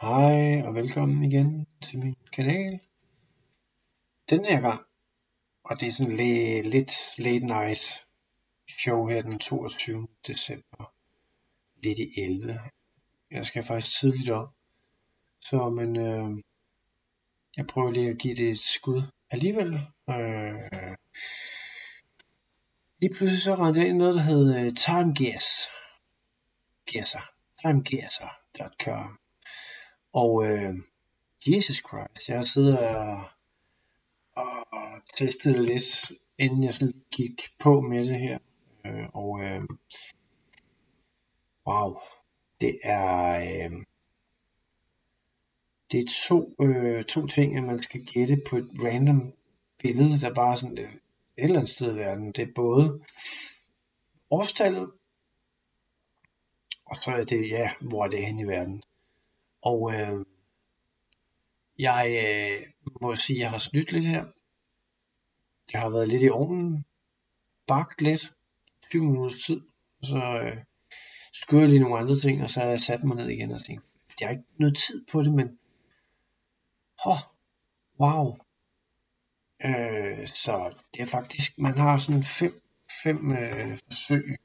Hej og velkommen igen til min kanal. Den her gang, og det er sådan lidt late night show her den 22. december, lidt i 11. Jeg skal faktisk tidligt op, men jeg prøver lige at give det et skud alligevel. Lige pludselig så rendte jeg ind i noget, der hed timegearser.com. Og Jesus Christ, jeg har siddet og testet det lidt, inden jeg sådan gik på med det her. Wow, det er to ting, at man skal gætte på et random billede, der bare sådan et eller andet sted i verden. Det er både årstallet, og så er det, ja, hvor er det henne i verden. Og jeg må sige, at jeg har snydt lidt her. Jeg har været lidt i ovnen, bagt lidt, 20 minutters tid, og så skulle jeg lige nogle andre ting, og så har jeg sat mig ned igen og tænkt, jeg har ikke noget tid på det, men wow. Så det er faktisk, man har sådan fem forsøg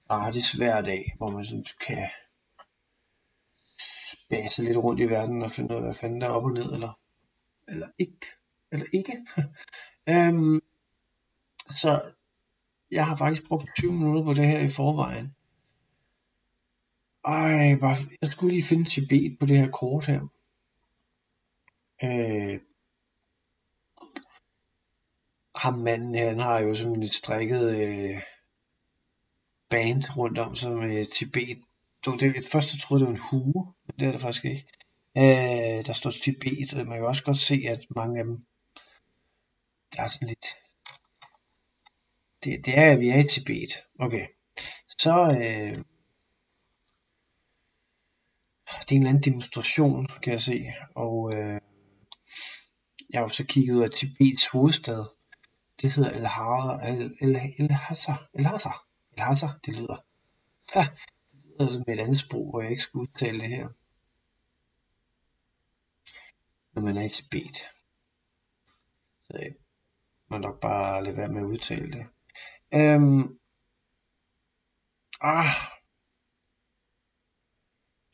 gratis hver dag, hvor man sådan kan base lidt rundt i verden og finde ud af, hvad fanden der er op og ned, eller ikke. Så jeg har faktisk brugt 20 minutter på det her i forvejen. Jeg skulle lige finde Tibet på det her kort her. Ham manden her, han har jo sådan et strikket band rundt om sig med Tibet. Først jeg troede det var en hue, men det er det faktisk ikke. Der står Tibet, og man kan også godt se, at mange af dem, der er sådan lidt, det er, at vi er i Tibet. Okay, så det er en eller anden demonstration, kan jeg se, og jeg har jo så kigget ud af Tibets hovedstad. Det hedder Lhasa, det lyder. Det lyder som et andet sprog, hvor jeg ikke skal udtale det her. Når man er i Tibet. Så jeg må nok bare lade være med at udtale det.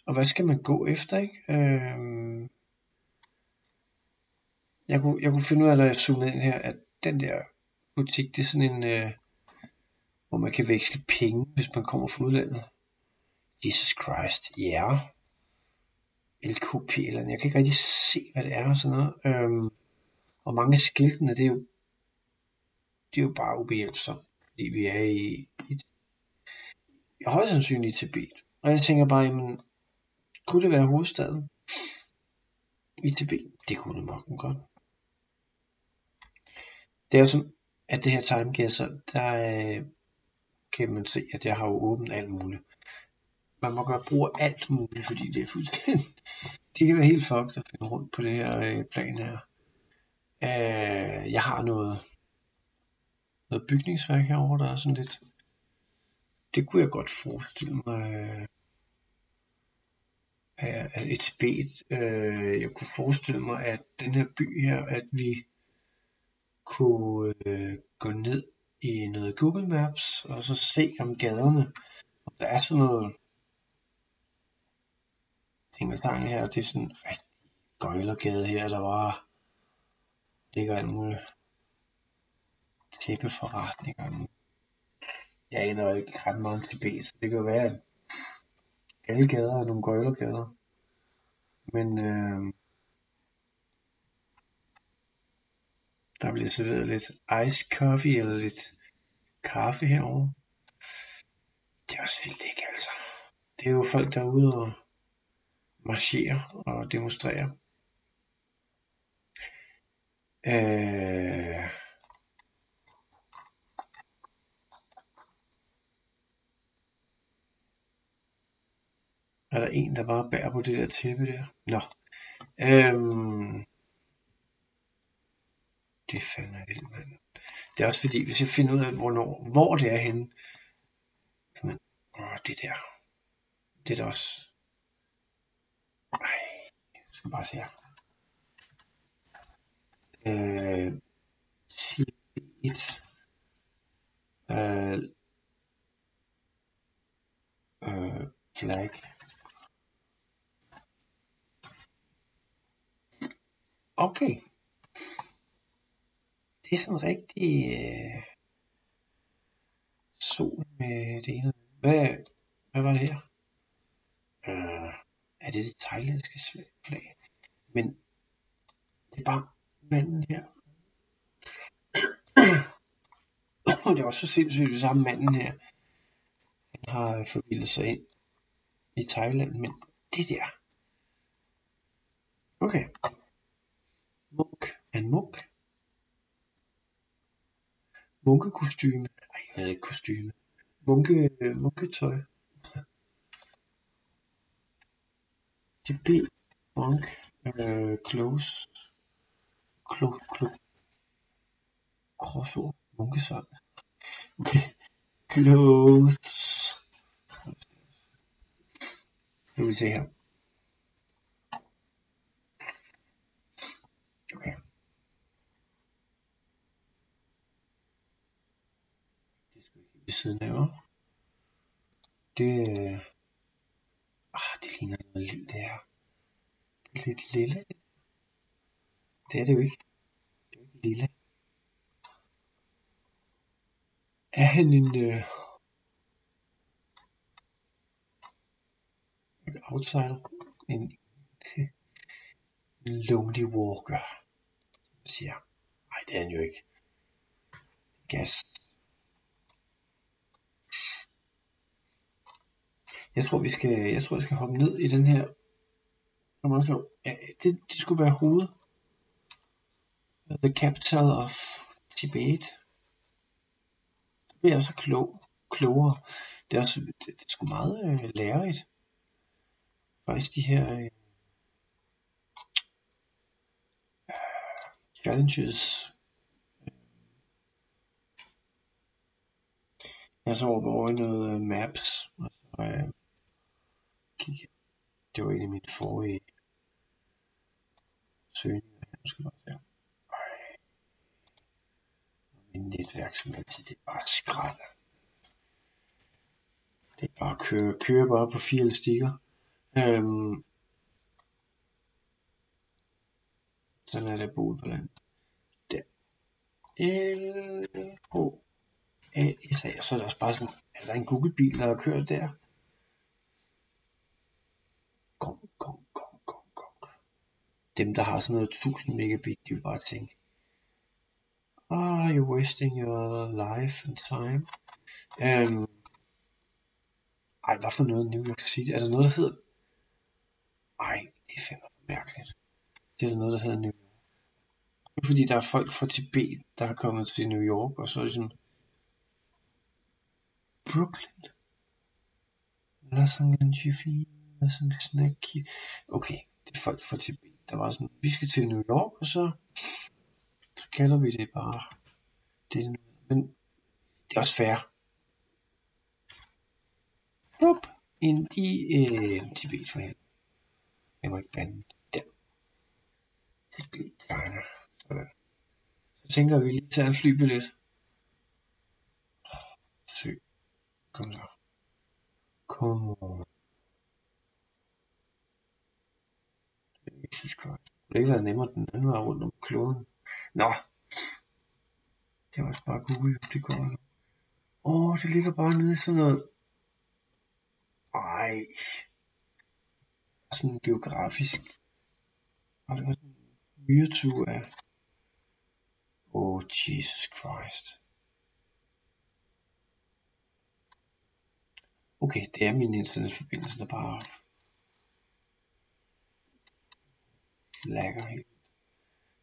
Og hvad skal man gå efter, ikke? Jeg kunne finde ud af, da jeg zoomede ind her, at den der butik, det er sådan en, hvor man kan veksle penge, hvis man kommer fra udlandet. Jesus Christ, ja. Yeah. LKP eller andet. Jeg kan ikke rigtig se, hvad det er og sådan noget. Og mange af skiltene, det er jo bare ubehjælpsomt, fordi vi er i højst sandsynligt i Tibet. Og jeg tænker bare, jamen, kunne det være hovedstaden i Tibet? Det kunne det nok godt. Det er jo sådan, at det her timegear, der kan man se, at jeg har jo åbent alt muligt. Man må gøre brug af alt muligt, fordi det er fuldstændig, det kan være helt fucked at finde rundt på det her plan her. Jeg har noget bygningsværk herovre, der er sådan lidt, det kunne jeg godt forestille mig, at et Tibet. Jeg kunne forestille mig, at den her by her, at vi kunne gå ned i noget Google Maps, og så se om gaderne, om der er sådan noget ting her, det er sådan en rigtig gøjlergade her, der var ligger alt muligt tæppeforretninger. Jeg aner ikke ret meget om Tibet, så det kan jo være, at alle gader er nogle gøjlergader. Men der bliver serveret lidt ice coffee eller lidt kaffe herovre. Det er også vildt, ikke altså. Det er jo folk, der er ude og marchere og demonstrere. Er der en, der bare bærer på det der tæppe der? Nå. Det er fandme vildt, mand. Det er også fordi, hvis jeg finder ud af, hvor det er henne. Men, det der. Det er da også. skal bare se her. Tibet. Flag. Okay. Det er sådan rigtig sol med det ene. Hvad var det her? Er det thailandske flag? Men det er bare manden her. Det er også så sindssygt, det samme manden her. Han har forvildet sig ind i Thailand, men det der. Okay. Munk. En munk. Munkekostyme. Ej, jeg ved ikke kostyme. Munketøj. TB. Monk. Close. Crossord. Munkesang. Okay. Clothes. Nu vil vi se her. Okay. Det skal vi ikke ved siden af, hva'? Det ligner noget lille der. Det er lidt lille. Det er det jo ikke. Det er ikke lille. Er han en outsider? En lonely walker, som man siger. Nej, det er han jo ikke. Gas. Jeg tror, jeg skal hoppe ned i den her. Ja, det skulle være hovedet. The capital of Tibet. Så bliver jeg så klogere. Det er sgu meget lærerigt. Faktisk de her challenges. Jeg så over i noget maps. Og så kigge. Det var en af mine forrige søgninger. Nu skal jeg bare se. Min netværk som altid, det er bare skrald. Det er bare køre bare på 4 elastikker. Sådan er det boet på landet. Der. L-H-A-S-A. Og så er der også bare sådan, er der en Google-bil, der har kørt der? Gong. Dem, der har sådan noget 1000 megabit, de vil bare tænke, you're wasting your life and time. Hvad for noget New York City? Er der noget, der hedder... det er fandme mærkeligt. Det er der noget, der hedder New York. Det er fordi, der er folk fra Tibet, der er kommet til New York, og så er det sådan... Brooklyn. Los Angeles. Okay, det er folk fra Tibet, der var sådan, vi skal til New York, og så kalder vi det bare det. Men det er også fair. Bup, ind i Tibet for helvede. Jeg må ikke bande. Der. Tibet, Ghana. Sådan. Så tænker vi lige tage en flybillet. Søg. Kom så. Kom on. Jesus Christ. Det kunne ikke være nemmere den anden vej rundt om kloden. Nå. Det var også bare Google, det går. Det ligger bare nede i sådan noget. Sådan geografisk. Og det var sådan en myretur af. Jesus Christ. Okay, det er min internetforbindelse, der bare lagger helt.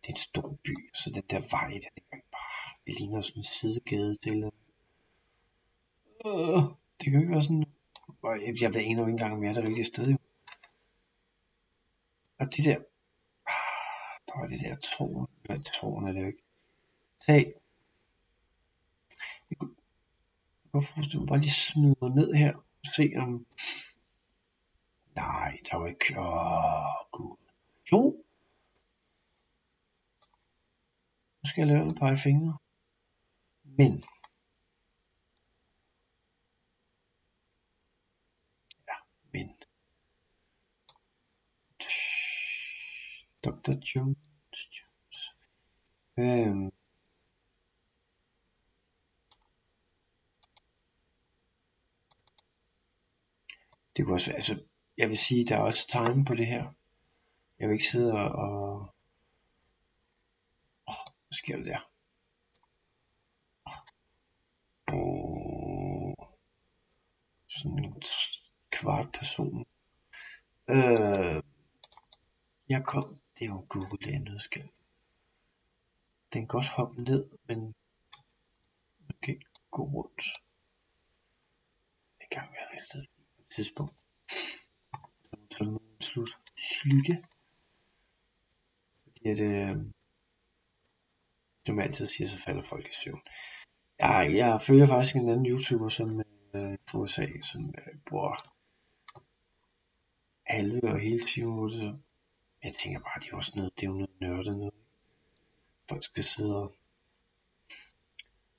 Det er en stor by, så den der vej, den er ikke bare, det ligner sådan en sidegade til. Det kan jo ikke være sådan, jeg ved ikke engang, om jeg er det rigtige sted jo. Og de der, der var det der tårn, tårn er det jo ikke. Tag. Jeg kunne godt forestille mig bare lige smide mig ned her, og se om, nej, der var ikke, gud. Jo, nu skal jeg lave en pege fingre. Men, men, Dr. Jones. Det kunne også være, altså, jeg vil sige, der er også time på det her. Jeg vil ikke sidde og hvad sker der der? Sådan en kvart person. Jeg kom, det er jo Google, det er noget skal. Den kan også hoppe ned, men man kan ikke gå rundt. Det kan være et sted på et tidspunkt. Så må den slutte. Fordi at, som jeg altid siger, så falder folk i søvn. Jeg følger faktisk en anden YouTuber, som fra USA, som bruger halve og hele timer. Så jeg tænker bare, det er også noget, det er jo noget nørdet noget. Folk skal sidde og...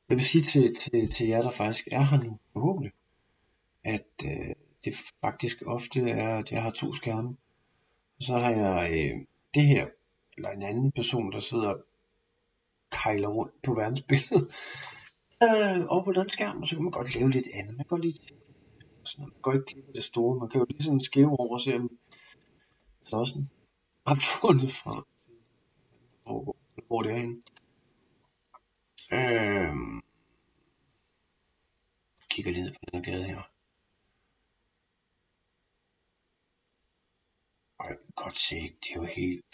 Jeg vil sige til jer, der faktisk er her nu, forhåbentlig, at det faktisk ofte er, at jeg har 2 skærme. Og så har jeg det her, eller en anden person, der sidder og kejler rundt på verdensbilledet. Over på den skærm, og så kan man godt lave lidt andet. Man kan godt lige sådan, man går ikke klippe det store. Man kan jo lige sådan skæve over og se, om så også har fundet fra, hvor det er henne. Kigger lige ned på den her gade her. Og jeg kan godt se, det er jo helt...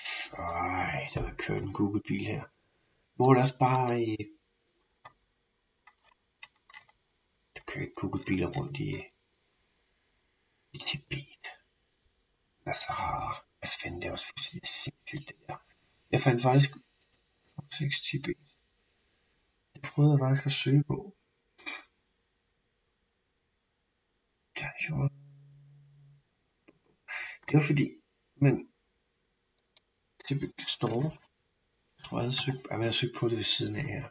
der har kørt en Google-bil her. Hvor der også bare... der kører ikke Google-biler rundt i Tibet. Altså, hvad fanden, det er også fuldstændig sindssygt det der. Jeg fandt faktisk 6 Tibet. Det prøvede jeg faktisk at søge på. Det var fordi, men Tibet Store, jeg tror jeg havde søgt på det ved siden af her.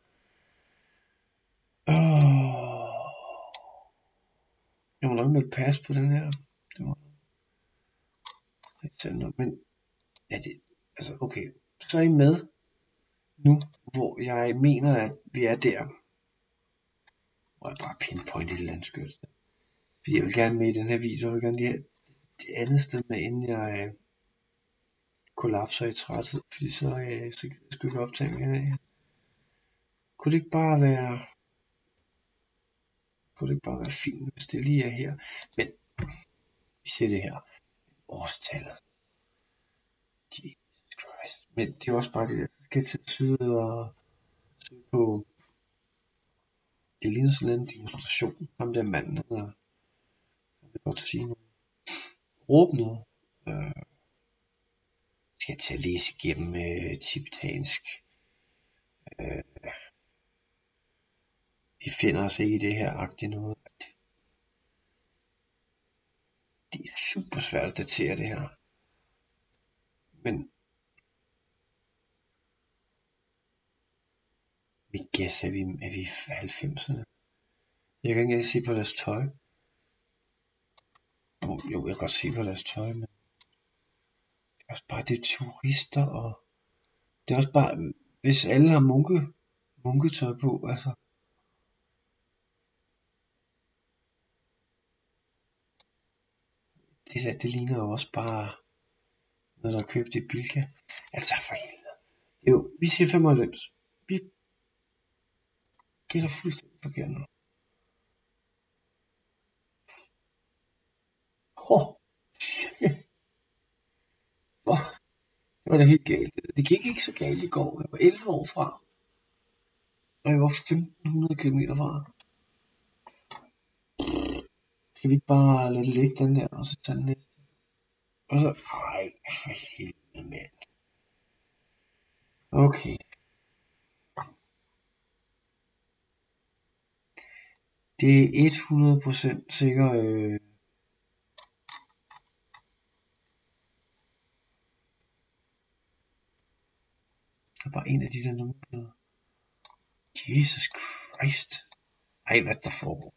Jeg må nok med et pas på den her. Det må jeg ikke, men ja, det, altså okay, så er I med nu, hvor jeg mener, at vi er der. Hvor jeg bare pinpoint et eller andet skørt. Fordi jeg vil gerne med i den her video, jeg vil gerne lige have det andet sted med, inden jeg kollapser i træthed, fordi så skal jeg ikke optage mere af. Kunne det ikke bare være fint, hvis det lige er her? Men vi ser det her. Årstallet. Jesus Christ. Men det er også bare det, der skal til side og søge på. Det ligner sådan en demonstration. Ham der manden, jeg vil godt sige noget. Råb noget. Skal jeg til at læse igennem tibetansk. Vi finder os ikke i det her agtige noget. Det er super svært at datere det her. Men vi gæs, er vi 90'erne? Jeg kan ikke engang se på deres tøj. Jo, jeg kan godt se på deres tøj, men det er også bare det turister, og det er også bare, hvis alle har munketøj på, altså. Det ligner jo også bare noget, der er købt i Bilka. Altså for helvede. Jo, vi siger 95. Vi gætter fuldstændig forkert nu. Det var da helt galt. Det gik ikke så galt i går. Jeg var 11 år fra. Og jeg var 1500 km fra. Skal vi ikke bare lade det ligge den der, og så tage den næste? Og så, ej, for helvede, mand. Okay. Det er 100% sikker, så bare en af de der nummerplader. Jesus Christ. Ej, hvad der foregår?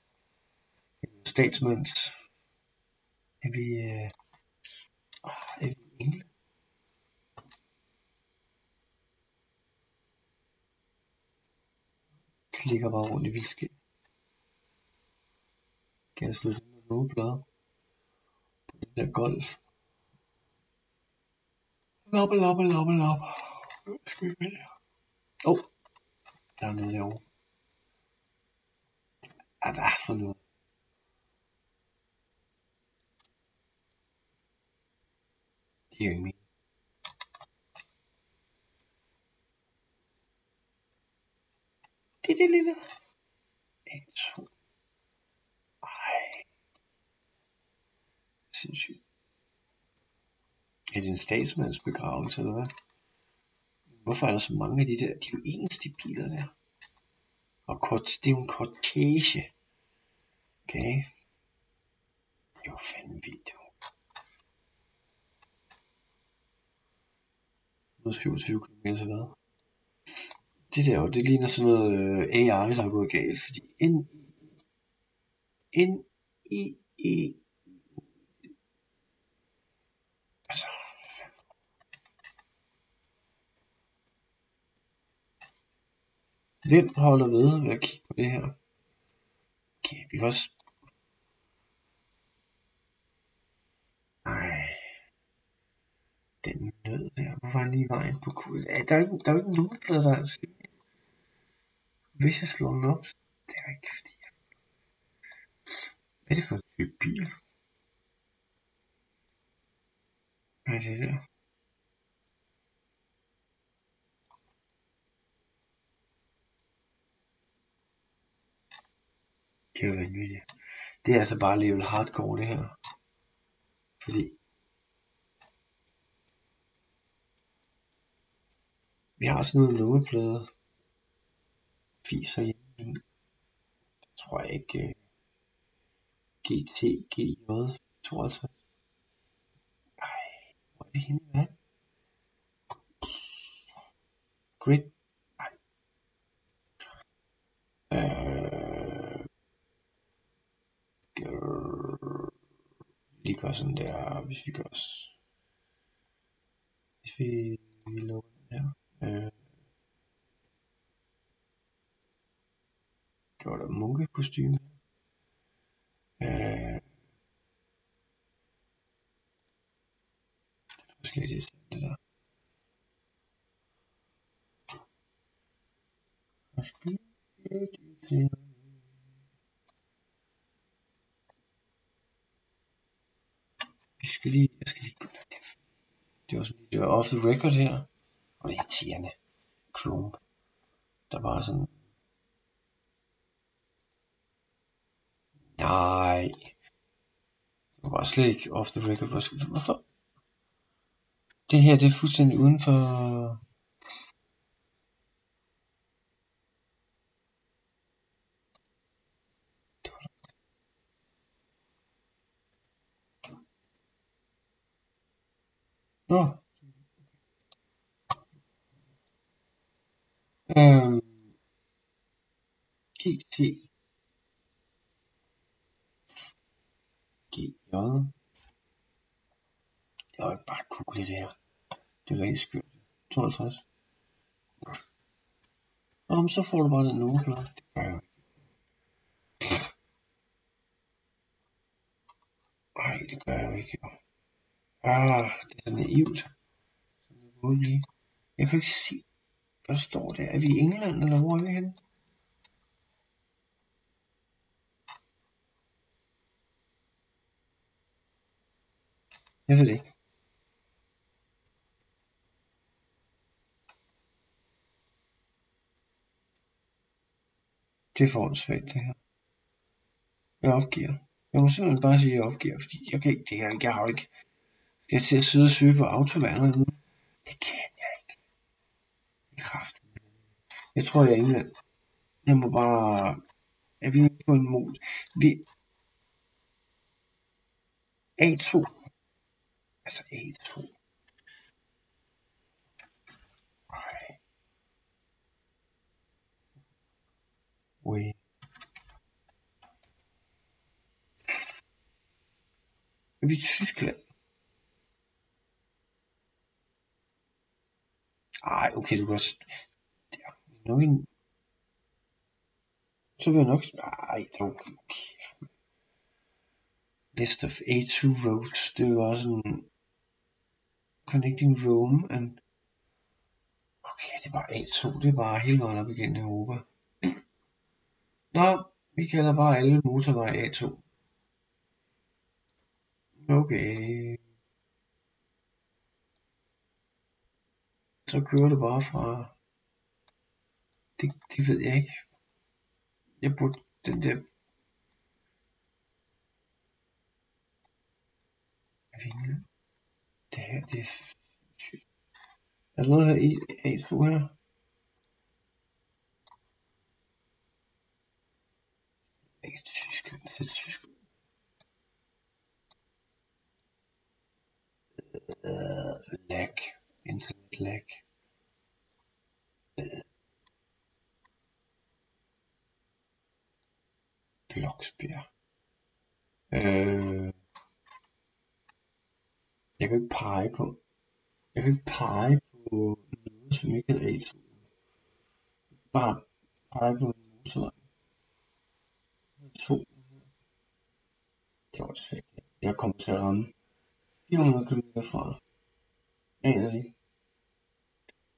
Statsmands. Er vi engle? Klikker bare rundt i vildskab. Kan jeg slå den der nummerplade? På den der golf. Loppe. Skal vi med? Der er noget derovre. Hvad for noget? Det er jo ikke min. Det er det lille. 1, 2. Ej. Sindssygt. Er det en statsmands begravelse, eller hvad? Hvorfor er der så mange af de der? De er jo ens, de biler der. Og det er jo en kortege. Okay. Det var fandme vildt, jo. 127 km så hvad? Det der jo, det ligner sådan noget AI, der er gået galt, fordi N-I-E. Altså, hvem holder ved at kigge på det her? Okay, vi kan også... Ej. Den nød der, hvor var han lige i vejen på kul? Der er jo ikke nogen nummerplade der, altså. Hvis jeg slår den op, det er ikke fordi... Hvad er det for en type bil? Hvad er det der? Det er jo vanvittigt. Det er altså bare level hardcore det her. Fordi vi har sådan noget nummerplade. Fiser hjemme. Jeg tror ikke GTGJ 52. Ej, hvor er vi henne i verden? Grid. Ej. Vi gør sådan der, hvis vi gør hvis vi lukker den her. Det var der munkekostyme. Det var slet ikke det der. Jeg skal lige det var sådan lidt off the record her. Og det er irriterende. Chrome. Der var sådan... Nej. Det var slet ikke off the record. Hvorfor? Det her, det er fuldstændig uden for... Nå. GT. GJ. Det var ikke bare google det her. Det er rent skørt. 52. Nå, men så får du bare den nummerplade. Det gør jeg ikke. Nej, det gør jeg ikke. Det er så naivt. Sådan det burde blive. Jeg kan ikke se, hvad der står der. Er vi i England, eller hvor er vi henne? Jeg ved det ikke. Det er for åndssvagt, det her. Jeg opgiver. Jeg må simpelthen bare sige, at jeg opgiver, fordi jeg kan ikke, det her, jeg har jo ikke. Skal jeg til at sidde og søge på autoværner nu? Det kan jeg ikke. Kraft. Jeg tror, jeg er England. Jeg må bare... Er vi ikke på en mod? Vi... A2. Altså A2. Ej. way. Er vi i Tyskland? Ej, okay, du kan også... Der, nok en... Så vil jeg nok... Ej, okay. List of A2 roads. Det var sådan... Connecting Rome and... Okay, det var A2. Det er bare hele vejen op igennem Europa. Nå, vi kalder bare alle motorveje A2. Okay. Så kører det bare fra... Det ved jeg ikke. Jeg burde den der... Det her, det er... Er der noget her i A2 her? Ikke Tyskland, det er Tyskland. Lag. Internet lag. Bloksbjerg. Jeg kan ikke pege på. Jeg kan ikke pege på noget, som ikke er A2. Bare pege på en motorvej. 2. Det var også fedt. Jeg kommer til at ramme 400 km fra. Aner det ikke.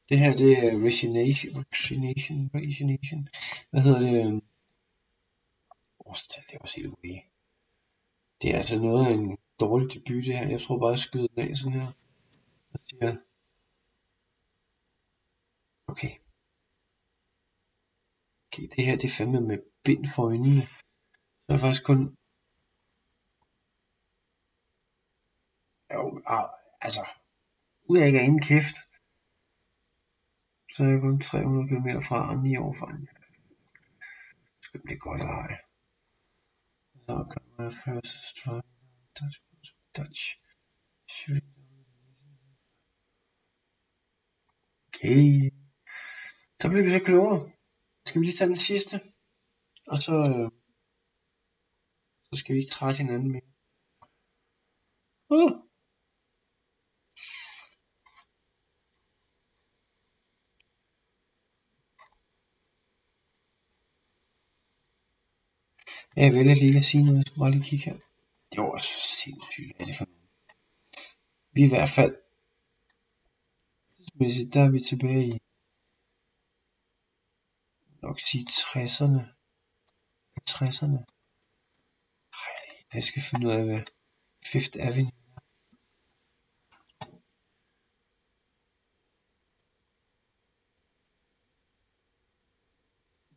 Det her, det er Resination. Hvad hedder det? Årstal, det er også helt okay. Det er altså noget af en dårlig debut, det her. Jeg tror bare, jeg skyder den af sådan her. Og siger, okay. Okay, det her, det er fandme med bind for øjnene. Så er jeg faktisk kun... Jo, altså, ud af ikke af ingen kæft, så er jeg kun 300 km fra og 9 år fra den. Skal det godt lege. Så kommer jeg først strong Dutch. Okay. Så bliver vi så klogere. Skal vi lige tage den sidste? Og så skal vi ikke trætte hinanden mere. Jeg vælger lige at sige noget. Jeg skal bare lige kigge her. Det var også sindssygt. Hvad er det for noget? Vi er i hvert fald tidsmæssigt, der er vi tilbage i nok sige 60'erne. 50'erne. Jeg skal finde ud af, hvad Fifth Avenue er.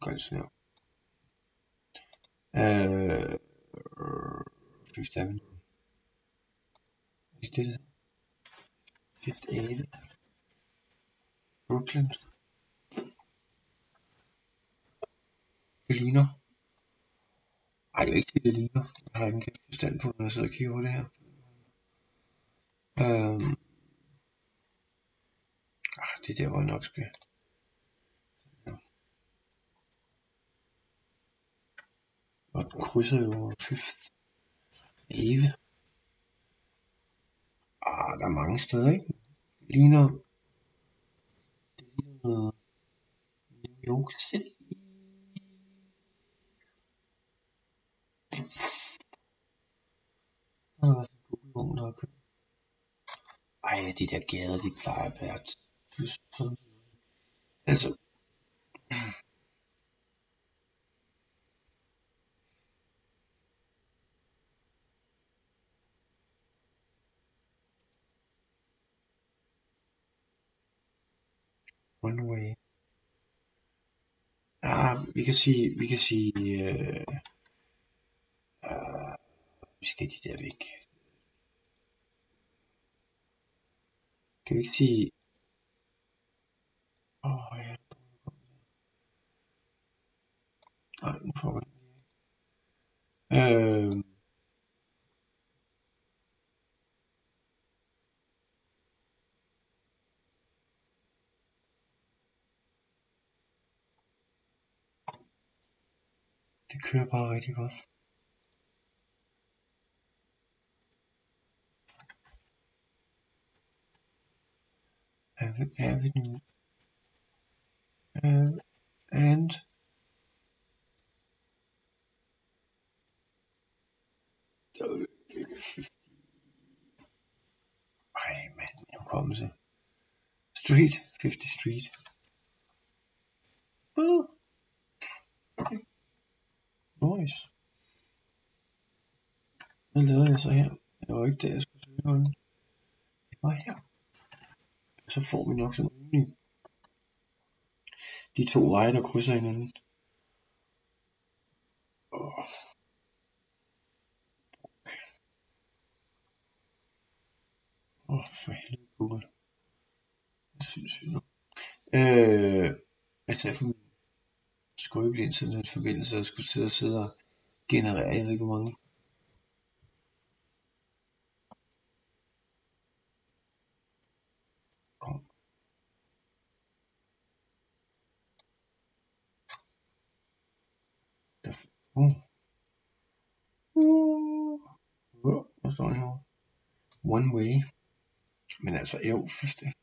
Godt sådan her. Fifth Avenue. Ikke det? Fifth Avenue. Brooklyn. Det ligner. Ej, det er ikke det ligner. Jeg har ikke en kæft forstand på, når jeg sidder og kigger på det her. Det er der, hvor jeg nok skal. Og den krydser jo Fifth Ave. Der er mange steder, ikke? Det ligner noget New York City. Der har været en Google-vogn, der har kørt. Ej, de der gader, de plejer at være sådan. Altså, one way. Vi kan sige, vi skal de der væk. Kan vi ikke sige, ja. Nej, nu får vi den. Det kører bare rigtig godt. Avenue. And ej mand, hukommelse. Street, 50 Street. Okay. Nice. Hvad lavede jeg så her? Det var ikke der, jeg skulle søge den. Det var her. Så får vi nok sådan rimelig. De to veje, der krydser hinanden. For helvede, Google. Det synes vi nu. Jeg tager for min skrøbelige internetforbindelse, og skulle sidde og generere, jeg ved ikke hvor mange. Kom. Hvad står der her? One way. Men altså, jo, først det.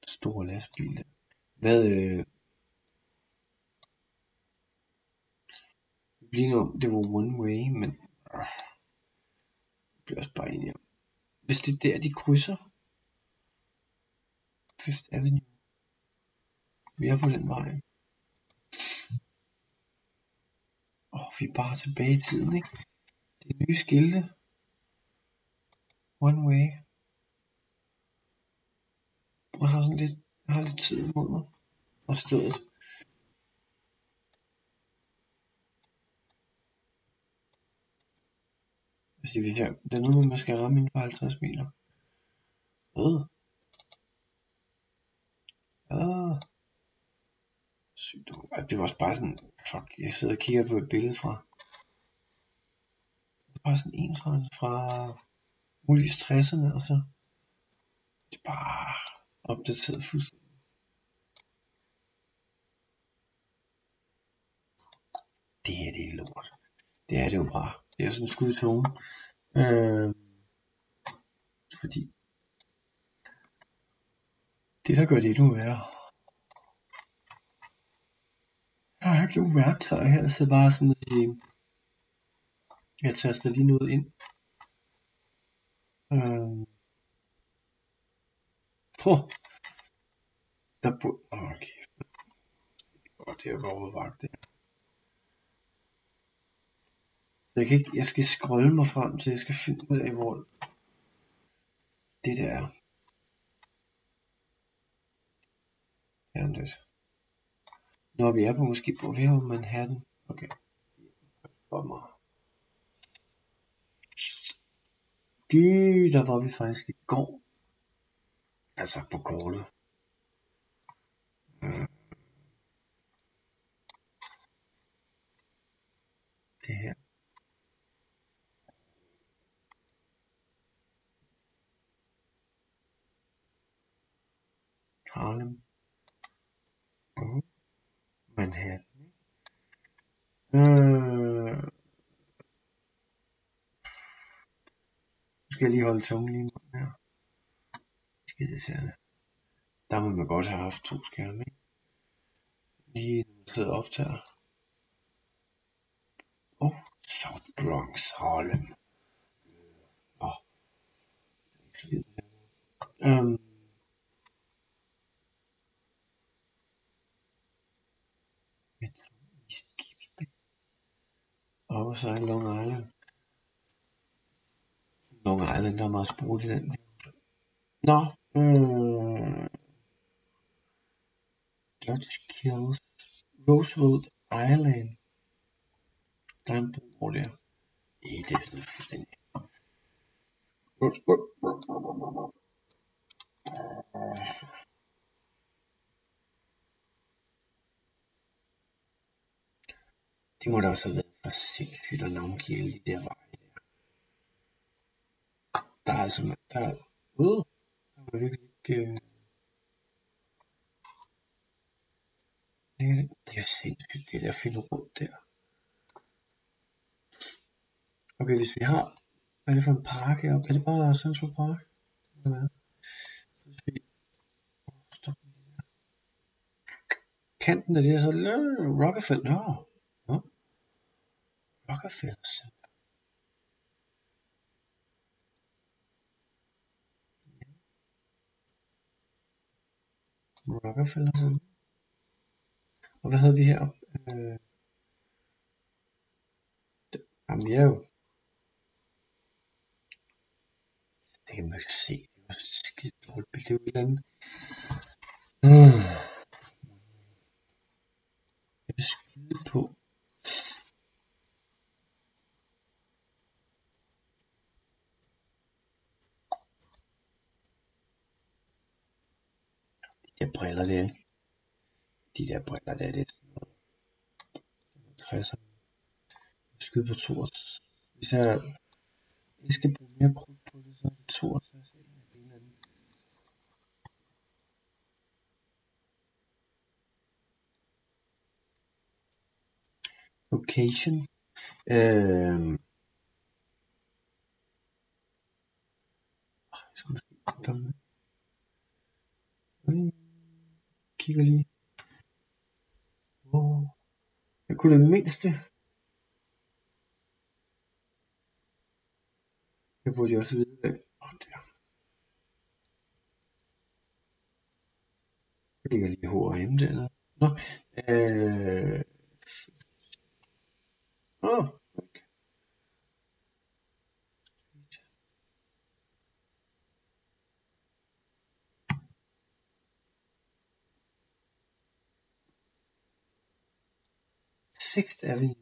Store lastbil. Hvad, lige nu, det var one way, men det bliver også bare enige om. Hvis det er der, de krydser Fifth Avenue, vi er på den vej. Vi er bare tilbage i tiden, ikke? Det er nye skilte. One way. Jeg har lidt tid imod mig. Og stedet. Hvis det er noget med, man skal ramme inden for 50 meter. Sygt. Det var også bare sådan, fuck, jeg sidder og kigger på et billede fra. Det var bare sådan en fra muligvis 60'erne, og så det er bare opdateret fuldstændig. Det her, det er lort. Det er det jo bare. Det er sådan en skud i tågen. Fordi det, der gør det endnu værre. Jeg har ikke nogen værktøj her, så bare sådan at sige, jeg taster lige noget ind. Der burde, okay. Det er bare overvagt det. Så jeg skal scrolle mig frem til, jeg skal finde ud af, hvor det der er. Jamen det. Når vi er på måske på vi har Manhattan. Okay. Bomber. Der var vi faktisk i går. Altså på kortet. Det her. Harlem. Manhattan. Nu skal jeg lige holde tungen lige nu her. Skidesærligt. Der må man godt have haft 2 skærme, ikke? Lige når man sidder og optager. South Bronx, Harlem. Og så er Long Island. Long Island, der er meget sprut i den. Nå, Dutch Kills Roosevelt Island. Der er en bro der. Det er sådan fuldstændig. Det må da også have været for sindssygt at navngive alle de der veje der. Der er altså, der er, der var virkelig ikke, det er jo sindssygt det der at finde rundt der. Okay, hvis vi har, hvad er det for en park heroppe? Er det bare Central Park? Det kan være. Hvis vi stopper lige der. Kanten af det er så Rockefeller. Nå, Rockefeller Center. Rockefeller Center. Og hvad havde vi heroppe? Jamen vi er jo, det kan man ikke se. Det var skidt dårligt billede. Det er jo et eller andet. Jeg vil skyde på. De der briller der, ikke? De der briller der, det er sådan noget 60'erne. Jeg vil skyde på 62. Hvis jeg skal bruge mere krudt på det, så er det 62 eller en eller anden. Location. Jeg skal måske komme med. Kigger lige. Hvor? Jeg kunne det mindste. Jeg burde jo også vide, at der. Jeg ligger lige H&M dernede. Nå. Okay. 6th Avenue.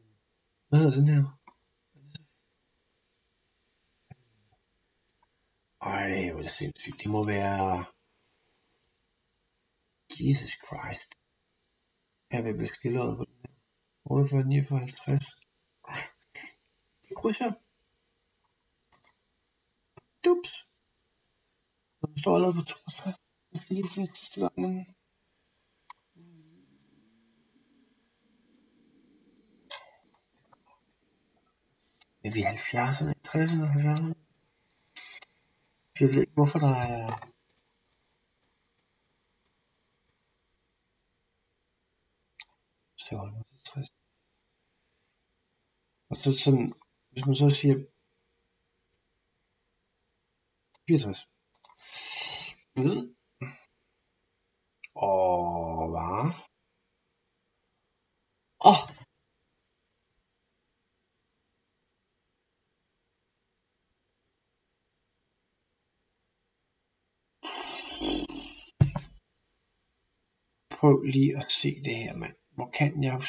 Hvad hedder den her? Ej, hvor er det sindssygt. Det må være... Jesus Christ. Her vil jeg blive skildret på den her. 48, 49, 50. Det krydser. Dups. Den står allerede på 62. Jeg skal lige se sidste gang. Er vi 70'erne, 60'erne, 70'erne? Jeg ved ikke, hvorfor der er... Så holder til 60. Og så sådan, hvis man så siger 64. Og hvad? Prøv lige at se det her, mand. Hvor kan jeg...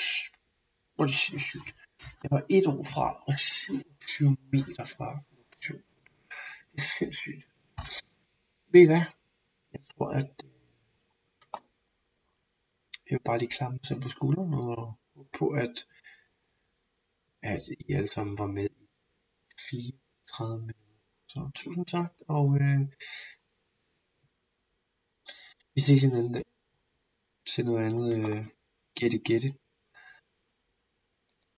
Hvor er det sindssygt. Jeg var 1 år fra og 27 meter fra. Det er sindssygt. Ved I hvad? Jeg tror, at jeg vil bare lige klappe mig selv på skulderen og håbe på, at I alle sammen var med i 34 minutter. Så tusind tak, og vi ses en anden dag til noget andet gætte.